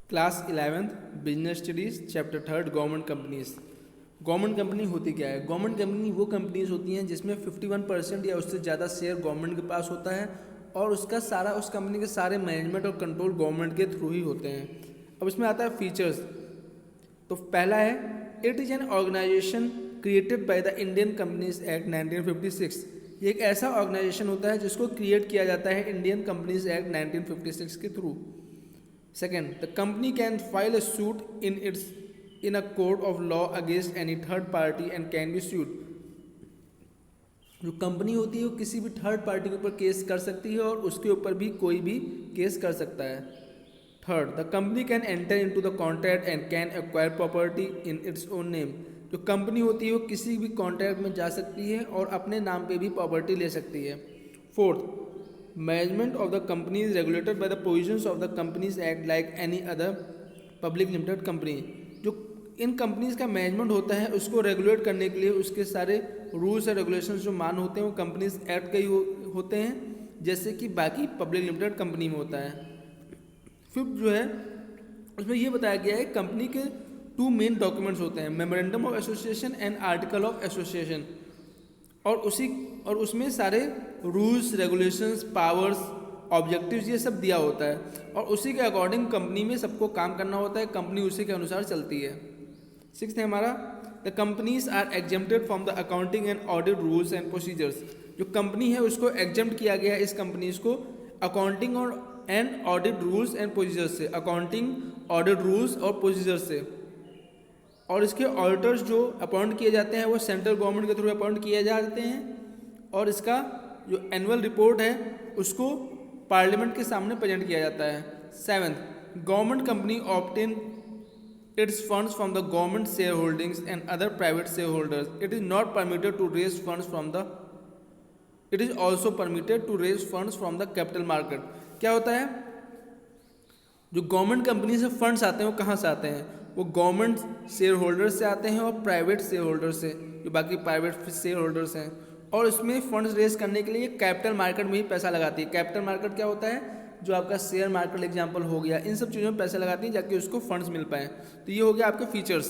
Class 11th business studies chapter 3 government companies. Government company होती क्या है? गवर्नमेंट कंपनी वो कंपनीज होती हैं जिसमें 51% या उससे ज़्यादा शेयर गवर्नमेंट के पास होता है और उसका सारा उस कंपनी के सारे मैनेजमेंट और कंट्रोल गवर्नमेंट के थ्रू ही होते हैं। अब इसमें आता है फीचर्स। तो पहला है it is an organization created by the Indian companies act 1956। ये एक ऐसा ऑर्गेनाइजेशन होता है जिसको क्रिएट किया जाता है इंडियन कंपनीज एक्ट 1956 के through. Second, the company can file a suit in a court of law against any third party and can be sued. जो कंपनी होती है वो किसी भी थर्ड पार्टी के ऊपर केस कर सकती है और उसके ऊपर भी कोई भी केस कर सकता है। Third, the company can enter into the contract and can acquire property in its own name. जो कंपनी होती है वो किसी भी कॉन्ट्रैक्ट में जा सकती है और अपने नाम पे भी प्रॉपर्टी ले सकती है। Fourth, management of the company is regulated by the provisions of the companies act like any other public limited company. जो इन कंपनीज का मैनेजमेंट होता है उसको रेगुलेट करने के लिए उसके सारे रूल्स और रेगुलेशंस जो मान होते हैं वो कंपनीज एक्ट के ही होते हैं, जैसे कि बाकी पब्लिक लिमिटेड कंपनी में होता है। फिफ्थ जो है उसमें ये बताया गया है कंपनी के 2 मेन डॉक्यूमेंट्स होते हैं, memorandum of association and article of association. और उसमें सारे रूल्स रेगुलेशंस पावर्स ऑब्जेक्टिव्स ये सब दिया होता है और उसी के अकॉर्डिंग कंपनी में सबको काम करना होता है, कंपनी उसी के अनुसार चलती है। सिक्स्थ है हमारा the companies are exempted from the accounting and audit rules and procedures. जो कंपनी है उसको एग्जेम्प्ट किया गया है इस कंपनीज को अकाउंटिंग और and audit rules and procedures से, अकाउंटिंग ऑडिट रूल्स और प्रोसीजर्स से। और इसके ऑडिटर्स जो अपॉइंट किए जाते हैं वो सेंट्रल गवर्नमेंट के थ्रू अपॉइंट किए जाते हैं और इसका जो एनुअल रिपोर्ट है उसको पार्लियामेंट के सामने प्रेजेंट किया जाता है। Seventh, government company obtain its funds from the government share holdings and other private share holders. It is not permitted to raise funds from the it is also permitted to raise funds from the capital market. क्या होता है? जो government company से funds आते हैं वो कहाँ से आते हैं? वो गवर्नमेंट शेयर होल्डर्स से आते हैं और प्राइवेट शेयर होल्डर्स से, जो बाकी प्राइवेट शेयर होल्डर्स हैं। और उसमें फंड्स रेज करने के लिए कैपिटल मार्केट में ही पैसा लगाती है। कैपिटल मार्केट क्या होता है? जो आपका शेयर मार्केट एग्जांपल हो गया, इन सब चीज़ों में पैसा लगाती है ताकि उसको फंड्स मिल पाए। तो ये हो गया आपके फीचर्स।